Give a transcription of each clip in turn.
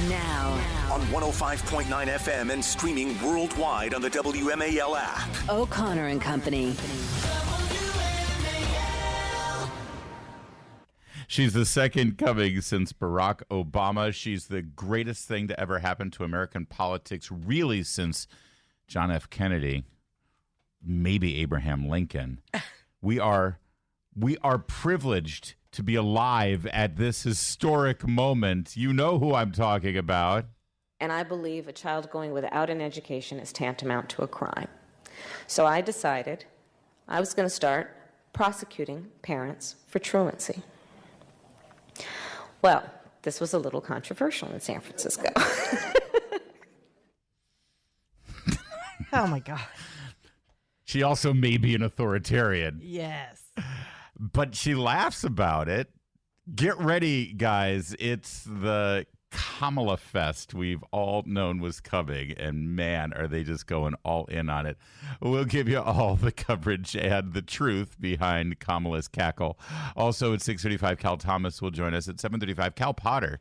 Now. On 105.9 FM and streaming worldwide on the WMAL app. O'Connor and Company. She's the second coming since Barack Obama. She's the greatest thing to ever happen to American politics, really, since John F. Kennedy, maybe Abraham Lincoln. We are privileged to be alive at this historic moment. You know who I'm talking about. And I believe a child going without an education is tantamount to a crime. So I decided I was going to start prosecuting parents for truancy. Well, this was a little controversial in San Francisco. Oh, my God. She also may be an authoritarian. Yes. But she laughs about it. Get ready, guys. It's the Kamala Fest we've all known was coming, and man, are they just going all in on it. We'll give you all the coverage and the truth behind Kamala's cackle. Also at 6:35, Cal Thomas will join us. At 7:35, Cal Potter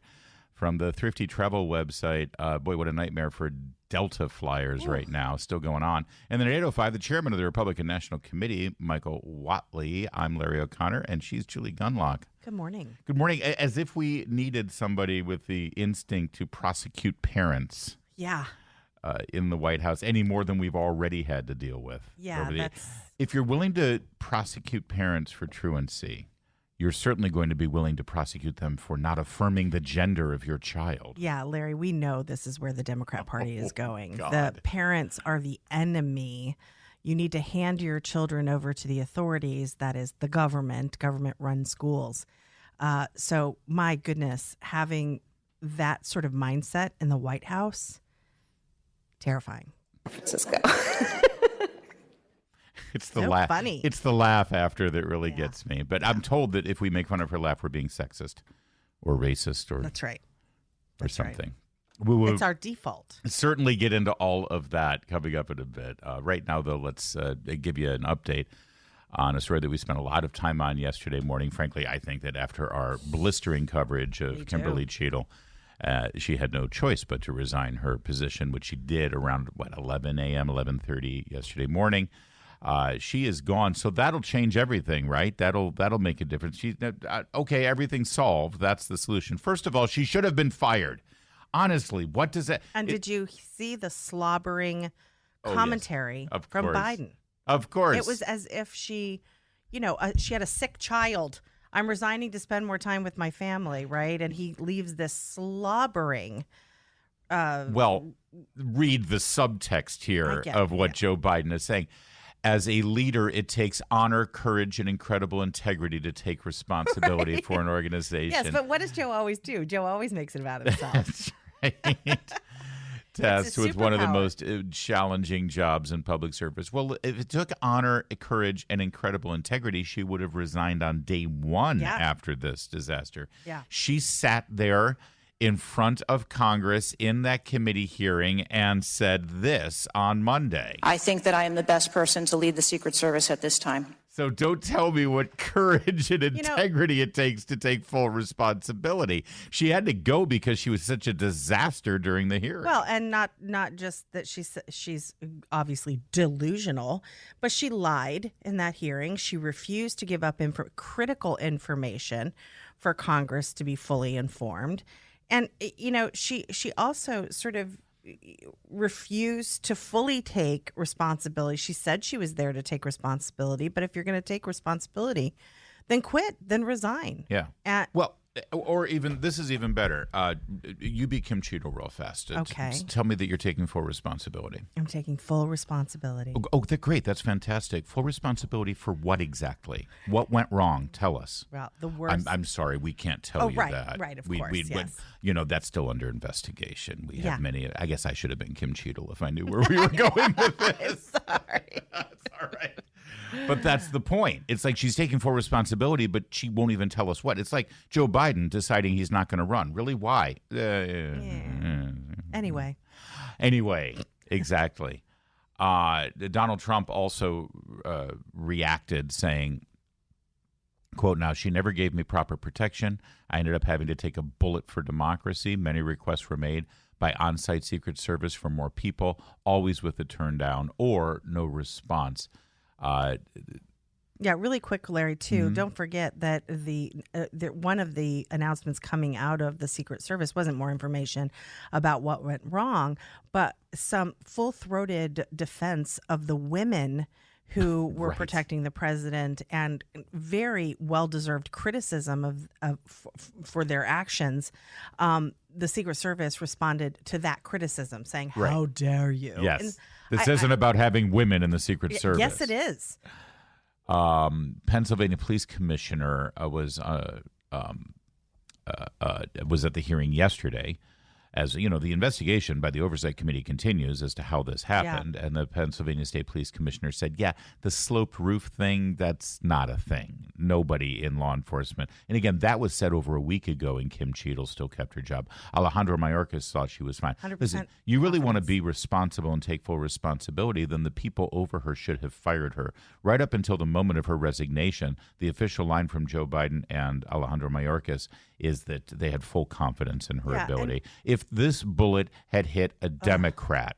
from the Thrifty Travel website. Boy, what a nightmare for Delta flyers right now, still going on. And then at 8:05, the chairman of the Republican National Committee, Michael Whatley. I'm Larry O'Connor, and she's Julie Gunlock. Good morning. Good morning. As if we needed somebody with the instinct to prosecute parents. Yeah. In the White House any more than we've already had to deal with. Yeah, If you're willing to prosecute parents for truancy, you're certainly going to be willing to prosecute them for not affirming the gender of your child. Yeah, Larry, we know this is where the Democrat Party is going. God. The parents are the enemy. You need to hand your children over to the authorities, that is the government-run schools. So, my goodness, having that sort of mindset in the White House, terrifying. Francisco. It's the So laugh. funny. It's the laugh after that really gets me. But I'm told that if we make fun of her laugh, we're being sexist or racist or That's right. or That's right. something. We will It's our default. certainly get into all of that coming up in a bit. Right now, though, let's give you an update on a story that we spent a lot of time on yesterday morning. Frankly, I think that after our blistering coverage of Kimberly Cheadle, she had no choice but to resign her position, which she did around, 11 a.m., 11:30 yesterday morning. She is gone, so that'll change everything, right? That'll make a difference. Okay, everything's solved. That's the solution. First of all, she should have been fired. Honestly, what does that... And did you see the slobbering commentary from Biden? Of course. It was as if she had a sick child. I'm resigning to spend more time with my family, right? And he leaves this slobbering. Well, read the subtext here of what Joe Biden is saying. As a leader, it takes honor, courage, and incredible integrity to take responsibility for an organization. Yes, but what does Joe always do? Joe always makes it about himself. That's right. Tasked with one of the most challenging jobs in public service. Well, if it took honor, courage, and incredible integrity, she would have resigned on day one after this disaster. Yeah. She sat there in front of Congress in that committee hearing and said this on Monday. I think that I am the best person to lead the Secret Service at this time. So don't tell me what courage and integrity it takes to take full responsibility. She had to go because she was such a disaster during the hearing. Well, and not just that she's obviously delusional, but she lied in that hearing. She refused to give up critical information for Congress to be fully informed. And, she also sort of refused to fully take responsibility. She said she was there to take responsibility, but if you're going to take responsibility, then quit, then resign. Yeah. Or even, this is even better. You beat Kim Cheadle real fast. Okay. Tell me that you're taking full responsibility. I'm taking full responsibility. Oh, great. That's fantastic. Full responsibility for what exactly? What went wrong? Tell us. Well, the worst. I'm sorry. We can't tell you that. Right, of course, yes. But, that's still under investigation. We have many. I guess I should have been Kim Cheadle if I knew where we were going with this. Sorry. That's all right. But that's the point. It's like she's taking full responsibility, but she won't even tell us what. It's like Joe Biden deciding he's not going to run. Really? Why? Anyway, exactly. Donald Trump also reacted saying, Quote, now, she never gave me proper protection. I ended up having to take a bullet for democracy. Many requests were made by on-site Secret Service for more people, always with a turn down or no response. Yeah, really quick, Larry, too. Don't forget that one of the announcements coming out of the Secret Service wasn't more information about what went wrong, but some full-throated defense of the women who were Right. protecting the president, and very well-deserved criticism for their actions. The Secret Service responded to that criticism, saying, "How dare you?" Yes. And This isn't about having women in the Secret Service. Yes, it is. Pennsylvania Police Commissioner was at the hearing yesterday. As you know, the investigation by the Oversight Committee continues as to how this happened. And the Pennsylvania State Police Commissioner said, yeah, the sloped roof thing, that's not a thing. Nobody in law enforcement. And again, that was said over a week ago, and Kim Cheadle still kept her job. Alejandro Mayorkas thought she was fine. 100% Listen, you really want to confidence. be responsible and take full responsibility, then the people over her should have fired her. Right up until the moment of her resignation, the official line from Joe Biden and Alejandro Mayorkas is that they had full confidence in her ability. If this bullet had hit a Democrat,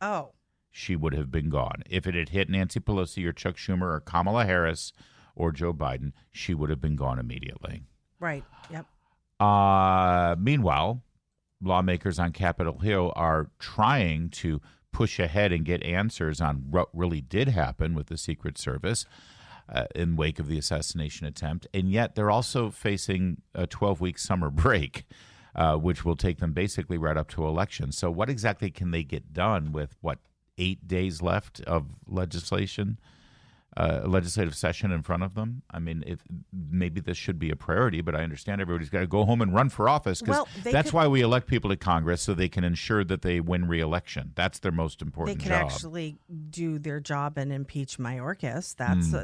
she would have been gone. If it had hit Nancy Pelosi or Chuck Schumer or Kamala Harris or Joe Biden, she would have been gone immediately. Right. Yep. Meanwhile, lawmakers on Capitol Hill are trying to push ahead and get answers on what really did happen with the Secret Service in wake of the assassination attempt. And yet they're also facing a 12-week summer break, which will take them basically right up to election. So what exactly can they get done with, 8 days left of legislative session in front of them? I mean, if maybe this should be a priority, but I understand everybody's got to go home and run for office, because that's why we elect people to Congress, so they can ensure that they win re-election. That's their most important job. They could actually do their job and impeach Mayorkas.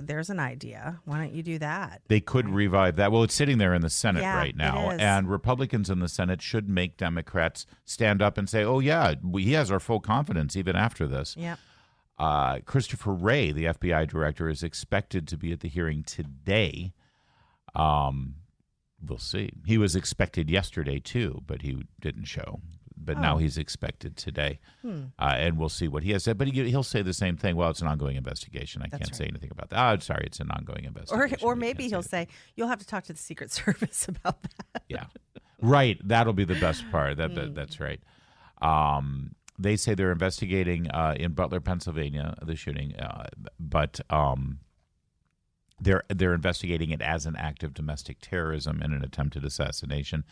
There's an idea. Why don't you do that? They could revive that. Well, it's sitting there in the Senate Yeah, right now, it is. and Republicans in the Senate should make Democrats stand up and say, oh, yeah, he has our full confidence even after this. Yeah. Christopher Wray, the FBI director, is expected to be at the hearing today. We'll see. He was expected yesterday, too, but he didn't show. But now he's expected today. And we'll see what he has said. But he'll say the same thing. Well, it's an ongoing investigation. I can't say anything about that. I'm sorry, it's an ongoing investigation. Or maybe he'll say, you'll have to talk to the Secret Service about that. Yeah. Right. That'll be the best part. That's right. They say they're investigating in Butler, Pennsylvania, the shooting, but they're investigating it as an act of domestic terrorism and an attempted assassination.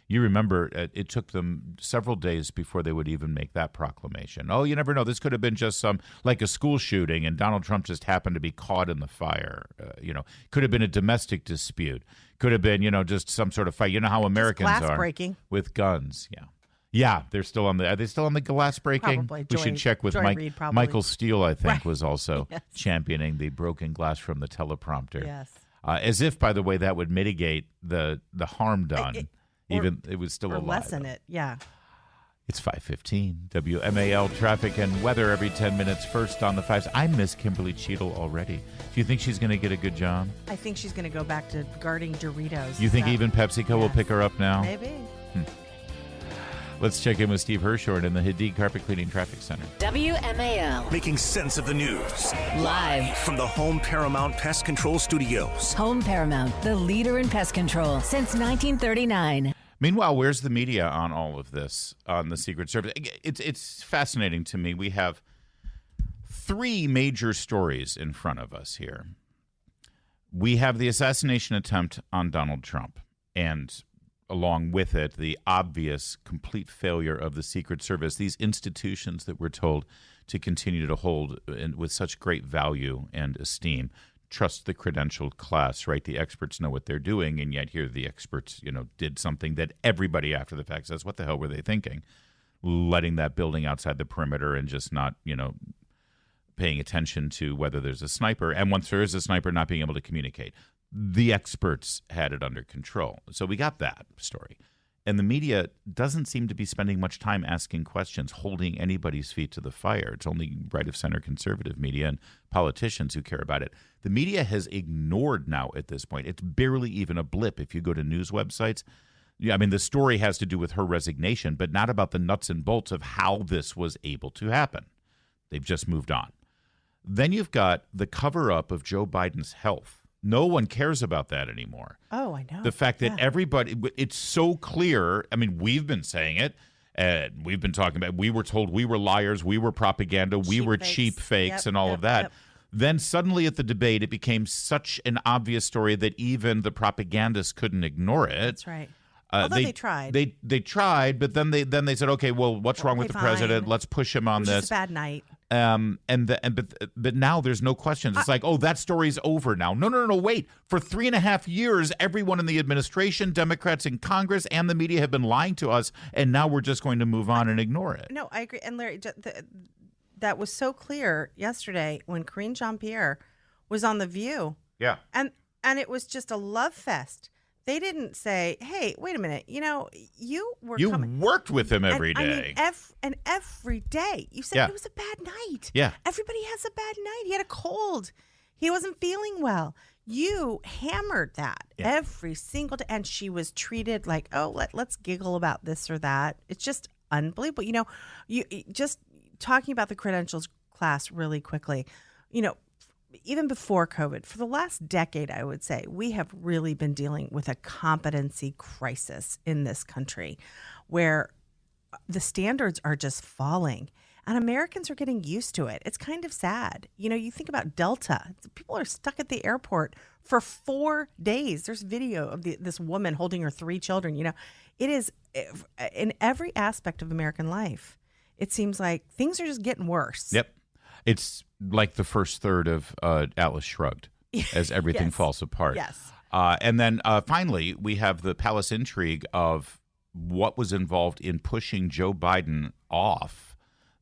You remember it took them several days before they would even make that proclamation. Oh, you never know. This could have been just like a school shooting, and Donald Trump just happened to be caught in the fire. Could have been a domestic dispute. Could have been, just some sort of fight. You know how Americans glass are breaking with guns. Yeah. Yeah, they're still on the. Are they still on the glass breaking? Probably. We should check with Joy Reid, probably. Michael Steele. I think Right. was also championing the broken glass from the teleprompter. Yes. As if, by the way, that would mitigate the harm done. It was still or alive. lessen it. Yeah. It's 5:15. WMAL traffic and weather every 10 minutes. First on the fives. I miss Kimberly Cheadle already. Do you think she's going to get a good job? I think she's going to go back to guarding Doritos. You think even PepsiCo will pick her up now? Maybe. Let's check in with Steve Hirshorn in the Hadid Carpet Cleaning Traffic Center. WMAL. Making sense of the news. Live. From the Home Paramount Pest Control Studios. Home Paramount, the leader in pest control since 1939. Meanwhile, where's the media on all of this, on the Secret Service? It's fascinating to me. We have three major stories in front of us here. We have the assassination attempt on Donald Trump, and along with it, the obvious complete failure of the Secret Service, these institutions that we're told to continue to hold with such great value and esteem. Trust the credentialed class, right? The experts know what they're doing, and yet here the experts, did something that everybody after the fact says, what the hell were they thinking? Letting that building outside the perimeter and just not, paying attention to whether there's a sniper, and once there is a sniper, not being able to communicate. The experts had it under control. So we got that story. And the media doesn't seem to be spending much time asking questions, holding anybody's feet to the fire. It's only right of center conservative media and politicians who care about it. The media has ignored now at this point. It's barely even a blip. If you go to news websites, I mean, the story has to do with her resignation, but not about the nuts and bolts of how this was able to happen. They've just moved on. Then you've got the cover-up of Joe Biden's health. No one cares about that anymore. Oh, I know. The fact that everybody, it's so clear. I mean, we've been saying it. We've been talking about, we were told we were liars, we were propaganda, we were cheap fakes and all of that. Then suddenly at the debate, it became such an obvious story that even the propagandists couldn't ignore it. That's right. Although they tried. They tried, but then they said, okay, well, what's wrong with the president? Let's push him on this. It's a bad night. But now there's no questions. It's like, oh, that story's over now. No, wait. For 3.5 years, everyone in the administration, Democrats in Congress, and the media have been lying to us, and now we're just going to move on and ignore it. No, I agree. And Larry, that was so clear yesterday when Karine Jean-Pierre was on The View. Yeah. And it was just a love fest. They didn't say, hey, wait a minute, you worked with him every day. Every day. You said it was a bad night. Yeah. Everybody has a bad night. He had a cold. He wasn't feeling well. You hammered that every single day. And she was treated like, oh, let's giggle about this or that. It's just unbelievable. You just talking about the credentials class really quickly, even before COVID, for the last decade, I would say, we have really been dealing with a competency crisis in this country where the standards are just falling and Americans are getting used to it. It's kind of sad. You think about Delta. People are stuck at the airport for 4 days. There's video of this woman holding her 3 children. It is in every aspect of American life. It seems like things are just getting worse. Yep. It's like the first third of Atlas Shrugged as everything falls apart. Yes. And then finally, we have the palace intrigue of what was involved in pushing Joe Biden off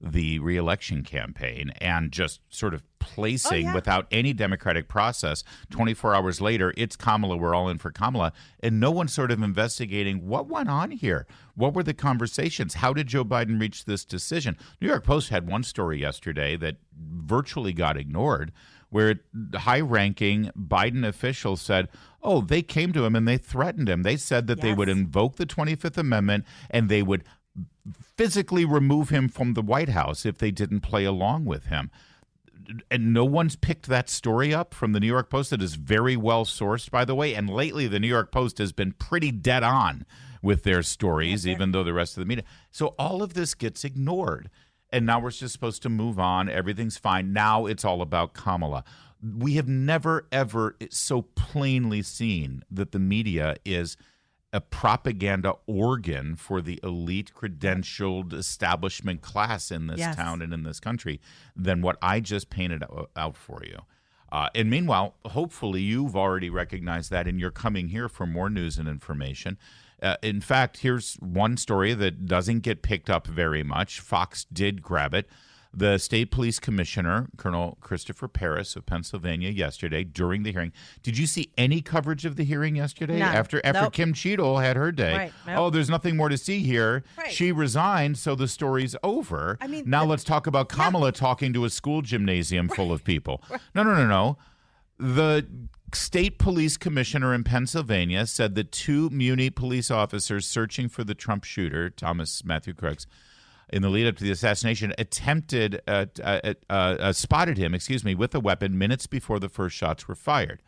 the reelection campaign and just sort of placing without any democratic process. 24 hours later, it's Kamala. We're all in for Kamala. And no one's sort of investigating what went on here. What were the conversations? How did Joe Biden reach this decision? New York Post had one story yesterday that virtually got ignored, where high-ranking Biden officials said, oh, they came to him and they threatened him. They said that they would invoke the 25th Amendment and they would physically remove him from the White House if they didn't play along with him. And no one's picked that story up from the New York Post that is very well sourced, by the way. And lately, the New York Post has been pretty dead on with their stories, even though the rest of the media. So all of this gets ignored. And now we're just supposed to move on. Everything's fine. Now it's all about Kamala. We have never, ever so plainly seen that the media is a propaganda organ for the elite credentialed establishment class in this town and in this country than what I just painted out for you. And meanwhile, hopefully you've already recognized that and you're coming here for more news and information. In fact, here's one story that doesn't get picked up very much. Fox did grab it. The state police commissioner, Colonel Christopher Paris of Pennsylvania, yesterday during the hearing. Did you see any coverage of the hearing yesterday? None. After Kim Cheadle had her day. Right. Nope. Oh, there's nothing more to see here. Right. She resigned, so the story's over. I mean, now let's talk about Kamala talking to a school gymnasium full of people. No. The state police commissioner in Pennsylvania said that 2 Muni police officers searching for the Trump shooter, Thomas Matthew Crooks, in the lead up to the assassination, spotted him, with a weapon minutes before the first shots were fired.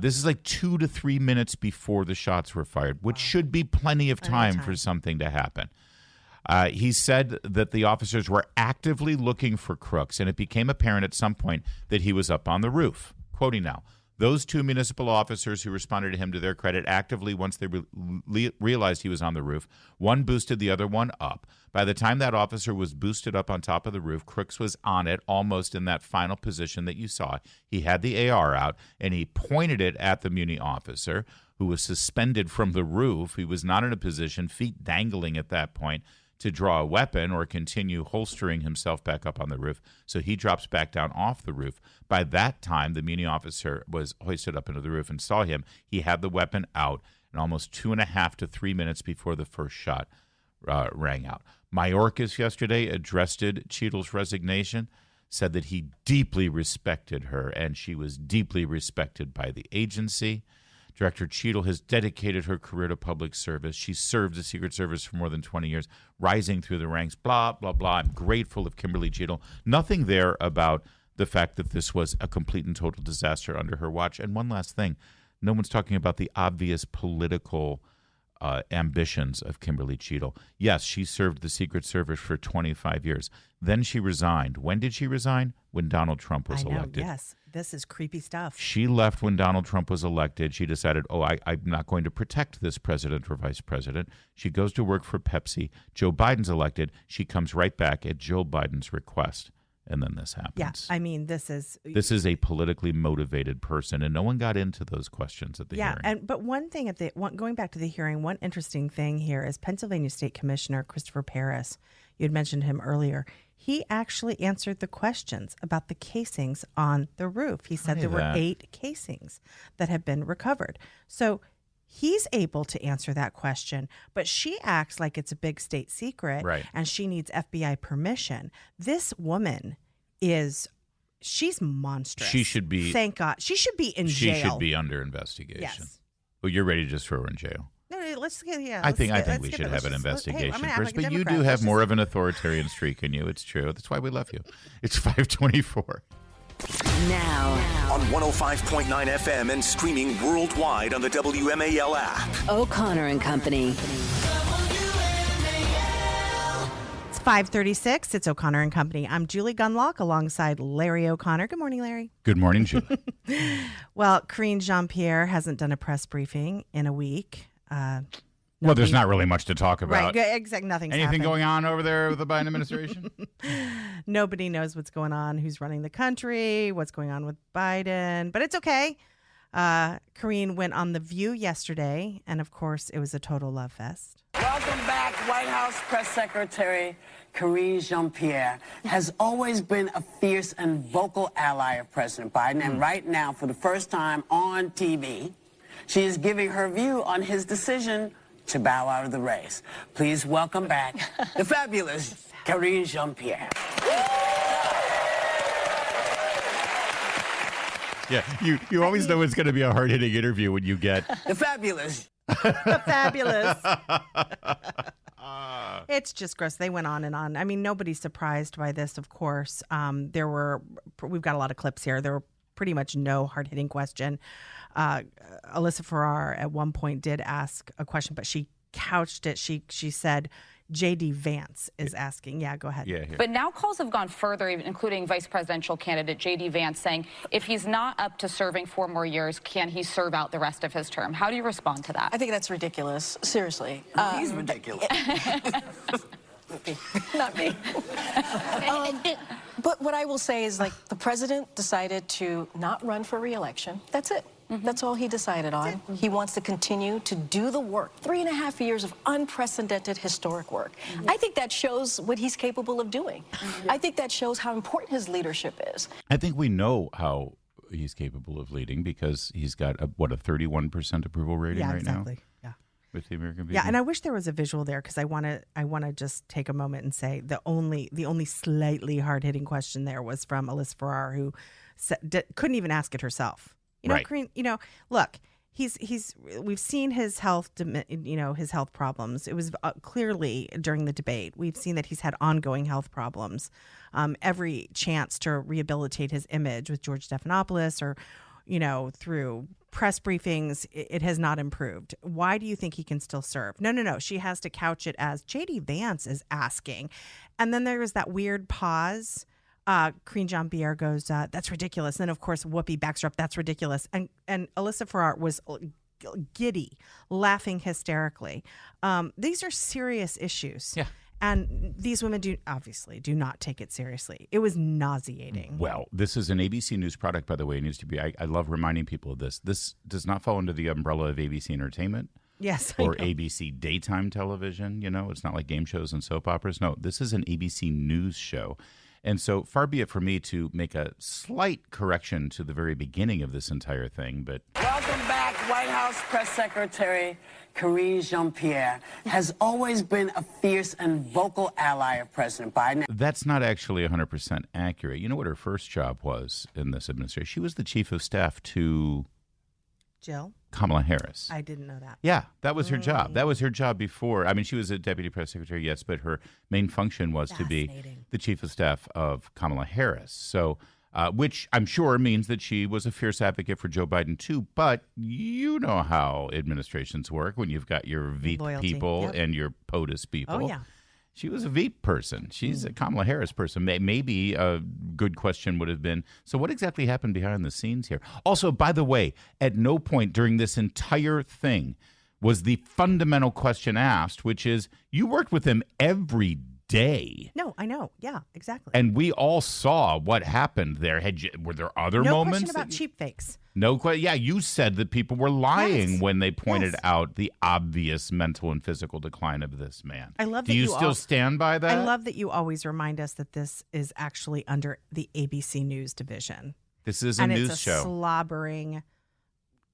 This is like 2 to 3 minutes before the shots were fired, which should be plenty of time for something to happen. He said that the officers were actively looking for Crooks, and it became apparent at some point that he was up on the roof. Quoting now, those 2 municipal officers who responded to him, to their credit, actively, once they realized he was on the roof, one boosted the other one up. By the time that officer was boosted up on top of the roof, Crooks was on it, almost in that final position that you saw. He had the AR out, and he pointed it at the Muni officer, who was suspended from the roof. He was not in a position, feet dangling at that point, to draw a weapon or continue holstering himself back up on the roof. So he drops back down off the roof. By that time, the Muni officer was hoisted up into the roof and saw him. He had the weapon out, and almost 2.5 to 3 minutes before the first shot rang out. Mayorkas yesterday addressed Cheadle's resignation, said that he deeply respected her, and she was deeply respected by the agency. Director Cheadle has dedicated her career to public service. She served the Secret Service for more than 20 years, rising through the ranks, blah, blah, blah. I'm grateful of Kimberly Cheadle. Nothing there about the fact that this was a complete and total disaster under her watch. And one last thing, no one's talking about the obvious political ambitions of Kimberly Cheadle. Yes, she served the Secret Service for 25 years. Then she resigned. When did she resign? When Donald Trump was elected. Yes, this is creepy stuff. She left when Donald Trump was elected. She decided, I'm not going to protect this president or vice president. She goes to work for Pepsi. Joe Biden's elected. She comes right back at Joe Biden's request. And then this happens. Yeah, I mean, this is a politically motivated person, and no one got into those questions at the hearing. But one thing going back to the hearing, one interesting thing here is Pennsylvania State Commissioner Christopher Paris. You had mentioned him earlier. He actually answered the questions about the casings on the roof. He said there were 8 casings that have been recovered. So he's able to answer that question, but she acts like it's a big state secret, right, and she needs FBI permission. This woman she's monstrous. She should be. Thank God. She should be in jail. She should be under investigation. Yes. Well, you're ready to just throw her in jail. No, let's get, yeah. I think we should have an investigation first. But you do have more of an authoritarian streak in you. It's true. That's why we love you. It's 524. Now on 105.9 FM and streaming worldwide on the WMAL app. O'Connor and Company. It's 5:36. It's O'Connor and Company. I'm Julie Gunlock alongside Larry O'Connor. Good morning, Larry. Good morning, Julie. Well, Karine Jean-Pierre hasn't done a press briefing in a week. Well, there's not really much to talk about. Right, exactly. Nothing's Anything happened. going on over there with the Biden administration? Nobody knows what's going on, who's running the country, what's going on with Biden, but it's okay. Karine went on The View yesterday, and of course, it was a total love fest. Welcome back. White House Press Secretary Karine Jean-Pierre has always been a fierce and vocal ally of President Biden, and right now, for the first time on TV, she is giving her view on his decision to bow out of the race. Please welcome back the fabulous Karine Jean-Pierre. Yeah, you always know it's going to be a hard-hitting interview when you get the fabulous. The fabulous. It's just gross. They went on and on. I mean, nobody's surprised by this, of course. We've got a lot of clips here. There were pretty much no hard-hitting question. Alyssa Farrar at one point did ask a question, but she couched it. She said, J.D. Vance is asking. Yeah, go ahead. Yeah, here. But now calls have gone further, including vice presidential candidate J.D. Vance saying if he's not up to serving 4 more years, can he serve out the rest of his term? How do you respond to that? I think that's ridiculous. Seriously. He's ridiculous. Not me. But what I will say is, like, the president decided to not run for re-election. That's it. That's all he decided on. He wants to continue to do the work. 3.5 years of unprecedented historic work. I think that shows what he's capable of doing. I think that shows how important his leadership is. I think we know how he's capable of leading because he's got a 31% approval rating right exactly. now. Yeah. With the American people. Yeah, and I wish there was a visual there because I want to just take a moment and say the only slightly hard-hitting question there was from Alyssa Farrar, who couldn't even ask it herself. You know, right. Karine, look, we've seen his health, his health problems. It was clearly during the debate. We've seen that he's had ongoing health problems. Every chance to rehabilitate his image with George Stephanopoulos or, through press briefings, it has not improved. Why do you think he can still serve? No. She has to couch it as J.D. Vance is asking. And then there was that weird pause. Karine Jean-Pierre goes, that's ridiculous. And then, of course, Whoopi backs her up. That's ridiculous. And Alyssa Farrar was giddy, laughing hysterically. These are serious issues. Yeah. And these women do not take it seriously. It was nauseating. Well, this is an ABC News product, by the way. It needs to be. I love reminding people of this. This does not fall under the umbrella of ABC Entertainment. Yes. Or ABC daytime television. It's not like game shows and soap operas. No, this is an ABC News show. And so far be it for me to make a slight correction to the very beginning of this entire thing, but Welcome back. White House Press Secretary Karine Jean-Pierre has always been a fierce and vocal ally of President Biden. that's not actually 100% accurate. You know what her first job was in this administration? She was the chief of staff to Jill? Kamala Harris. I didn't know that. Yeah, that was her job. That was her job before. I mean, she was a deputy press secretary, yes, but her main function was to be the chief of staff of Kamala Harris. So, which I'm sure means that she was a fierce advocate for Joe Biden too. But you know how administrations work when you've got your Veep Loyalty. people Yep. and your POTUS people. Oh, yeah. She was a Veep person. She's a Kamala Harris person. Maybe a good question would have been, so what exactly happened behind the scenes here? Also, by the way, at no point during this entire thing was the fundamental question asked, which is, you worked with him every day. No, I know. Yeah, exactly. And we all saw what happened there. Were there other no moments? question about cheap fakes. No question. Yeah, you said that people were lying Yes. when they pointed Yes. out the obvious mental and physical decline of this man. I love Do that you you still all- stand by that? I love that you always remind us that this is actually under the ABC News division. This is a and news it's a show. slobbering,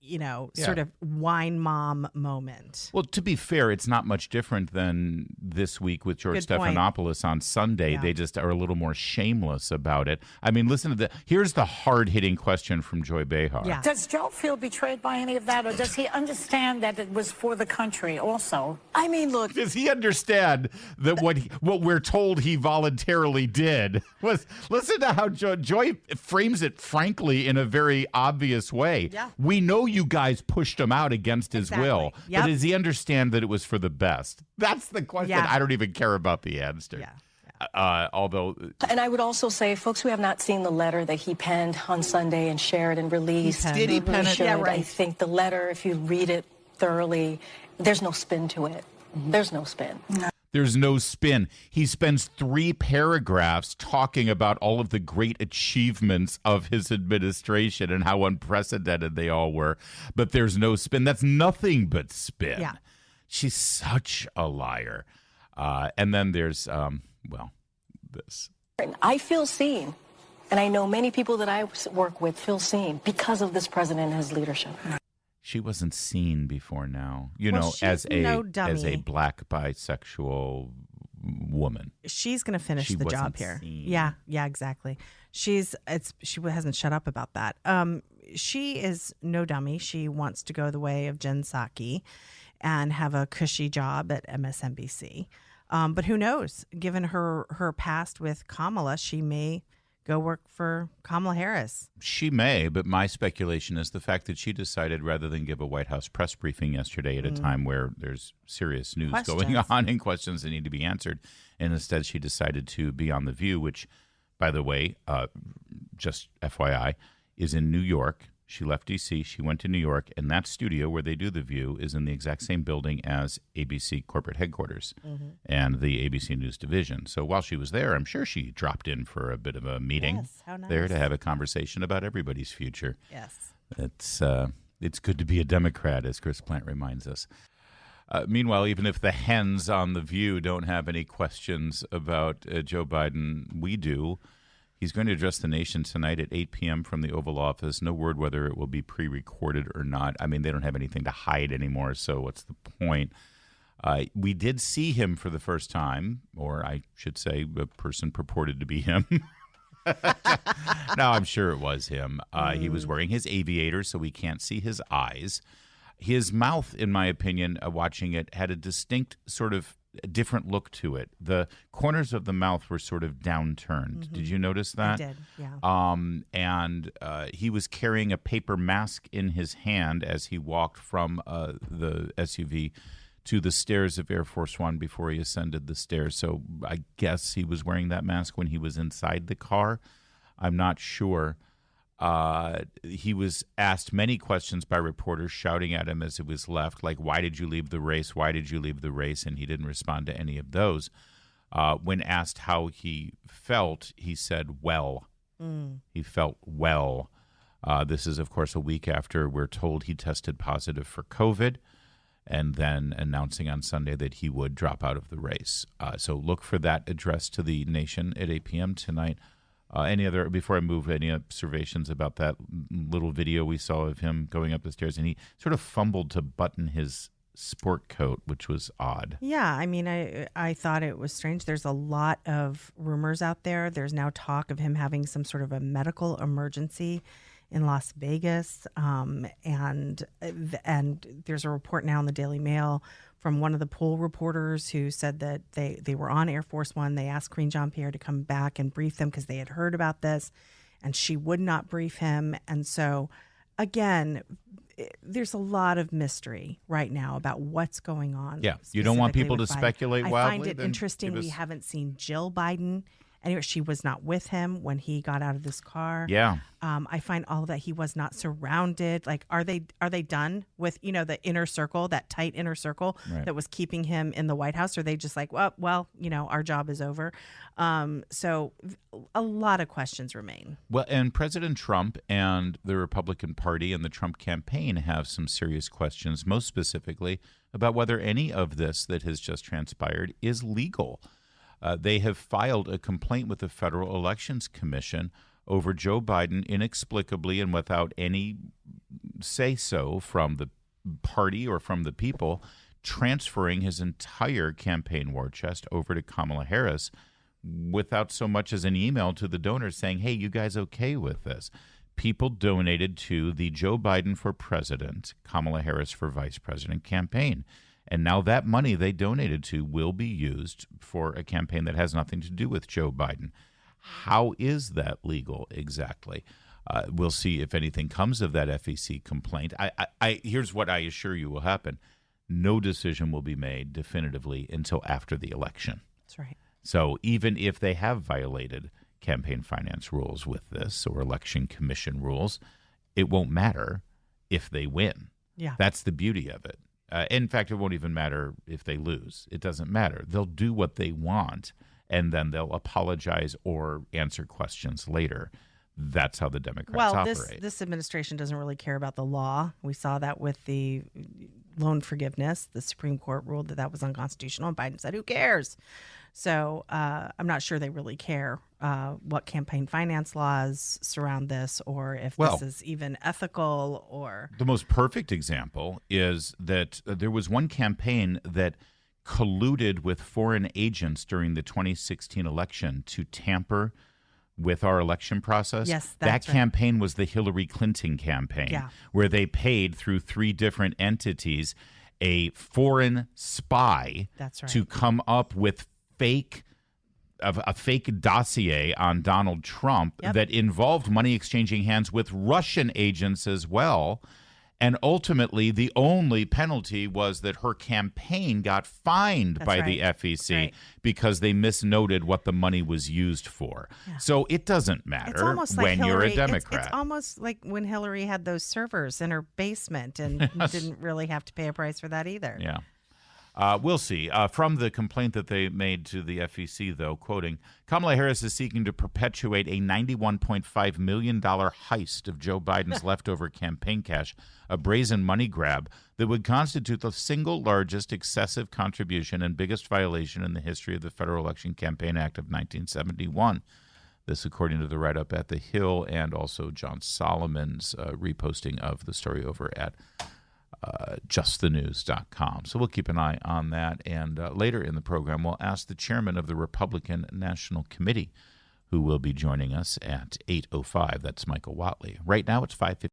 Yeah. sort of wine mom moment. Well, to be fair, it's not much different than this week with George Good point. Stephanopoulos on Sunday. Yeah. They just are a little more shameless about it. I mean, listen to here's the hard-hitting question from Joy Behar. Yeah. Does Joe feel betrayed by any of that, or does he understand that it was for the country also? I mean, look, Does he understand that what we're told he voluntarily did was, listen to how Joy frames it frankly in a very obvious way. Yeah. We know you guys pushed him out against his will, Yep. but does he understand that it was for the best? That's the question. Yeah. I don't even care about the answer. Yeah. Although and I would also say, folks who have not seen the letter that he penned on Sunday and shared and released, Did he pen it? should. Yeah, right. I think the letter, if you read it thoroughly, there's no spin to it. There's no spin. there's no spin. He spends 3 paragraphs talking about all of the great achievements of his administration and how unprecedented they all were, but there's no spin. That's nothing but spin. Yeah. She's such a liar. And then there's, this. I feel seen, and I know many people that I work with feel seen because of this president and his leadership. She wasn't seen before now, Well, as she's no a dummy. black bisexual woman. She's going to finish She the job wasn't here. seen. Yeah, exactly. She hasn't shut up about that. She is no dummy. She wants to go the way of Jen Psaki and have a cushy job at MSNBC. But who knows? Given her past with Kamala, she may go work for Kamala Harris. She may, but my speculation is the fact that she decided rather than give a White House press briefing yesterday at a time where there's serious news going Questions. on and questions that need to be answered, and instead she decided to be on The View, which, by the way, just FYI, is in New York. She left D.C., she went to New York, and that studio where they do The View is in the exact same building as ABC corporate headquarters and the ABC News division. So while she was there, I'm sure she dropped in for a bit of a meeting Yes, how nice. there to have a conversation about everybody's future. Yes. It's good to be a Democrat, as Chris Plant reminds us. Meanwhile, even if the hens on The View don't have any questions about Joe Biden, we do. He's going to address the nation tonight at 8 p.m. from the Oval Office. No word whether it will be pre-recorded or not. I mean, they don't have anything to hide anymore, so what's the point? We did see him for the first time, or I should say a person purported to be him. No, I'm sure it was him. He was wearing his aviators, so we can't see his eyes. His mouth, in my opinion, watching it, had a distinct sort of different look to it. The corners of the mouth were sort of downturned. Did you notice that? I did, yeah. And he was carrying a paper mask in his hand as he walked from the SUV to the stairs of Air Force One before he ascended the stairs. So I guess he was wearing that mask when he was inside the car. I'm not sure. He was asked many questions by reporters shouting at him as it was left, like, why did you leave the race? Why did you leave the race? And he didn't respond to any of those. When asked how he felt, he said, well. He felt well. This is, of course, a week after we're told he tested positive for COVID. and then announcing on Sunday that he would drop out of the race. So look for that address to the nation at 8 p.m. tonight. Before I move, any observations about that little video we saw of him going up the stairs, and he sort of fumbled to button his sport coat, which was odd. Yeah, I mean, I thought it was strange. There's a lot of rumors out there. There's now talk of him having some sort of a medical emergency in Las Vegas, and there's a report now in the Daily Mail from one of the poll reporters who said that they were on Air Force One. They asked Karine Jean-Pierre to come back and brief them because they had heard about this, and she would not brief him. And so, again, there's a lot of mystery right now about what's going on. Yeah, you don't want people to with Biden. speculate wildly. I find it interesting we haven't seen Jill Biden. Anyway, she was not with him when he got out of this car. Yeah. I find all that he was not surrounded. Like, are they done with, the inner circle, that tight inner circle that was keeping him in the White House? Or are they just like, well, our job is over? So a lot of questions remain. Well, and President Trump and the Republican Party and the Trump campaign have some serious questions, most specifically about whether any of this that has just transpired is legal. They have filed a complaint with the Federal Elections Commission over Joe Biden inexplicably and without any say-so from the party or from the people transferring his entire campaign war chest over to Kamala Harris without so much as an email to the donors saying, hey, you guys okay with this? People donated to the Joe Biden for President, Kamala Harris for Vice President campaign. And now that money they donated to will be used for a campaign that has nothing to do with Joe Biden. How is that legal exactly? We'll see if anything comes of that FEC complaint. Here's what I assure you will happen. No decision will be made definitively until after the election. That's right. So even if they have violated campaign finance rules with this or election commission rules, it won't matter if they win. Yeah. That's the beauty of it. In fact, it won't even matter if they lose. It doesn't matter. They'll do what they want, and then they'll apologize or answer questions later. That's how the Democrats operate. This administration doesn't really care about the law. We saw that with the loan forgiveness. The Supreme Court ruled that was unconstitutional, and Biden said, who cares? So I'm not sure they really care what campaign finance laws surround this or if this is even ethical or... The most perfect example is that there was one campaign that colluded with foreign agents during the 2016 election to tamper with our election process. Yes, that campaign was the Hillary Clinton campaign, where they paid through 3 different entities a foreign spy to come up with a fake dossier on Donald Trump that involved money exchanging hands with Russian agents as well. And ultimately, the only penalty was that her campaign got fined by the FEC because they misnoted what the money was used for. Yeah. So it doesn't matter when you're a Democrat. It's almost like when Hillary had those servers in her basement and didn't really have to pay a price for that either. Yeah. We'll see. From the complaint that they made to the FEC, though, quoting, Kamala Harris is seeking to perpetuate a $91.5 million heist of Joe Biden's leftover campaign cash, a brazen money grab that would constitute the single largest excessive contribution and biggest violation in the history of the Federal Election Campaign Act of 1971. This, according to the write-up at The Hill and also John Solomon's reposting of the story over at justthenews.com. So we'll keep an eye on that. And later in the program, we'll ask the chairman of the Republican National Committee, who will be joining us at 8:05. That's Michael Whatley. Right now, it's 5:50.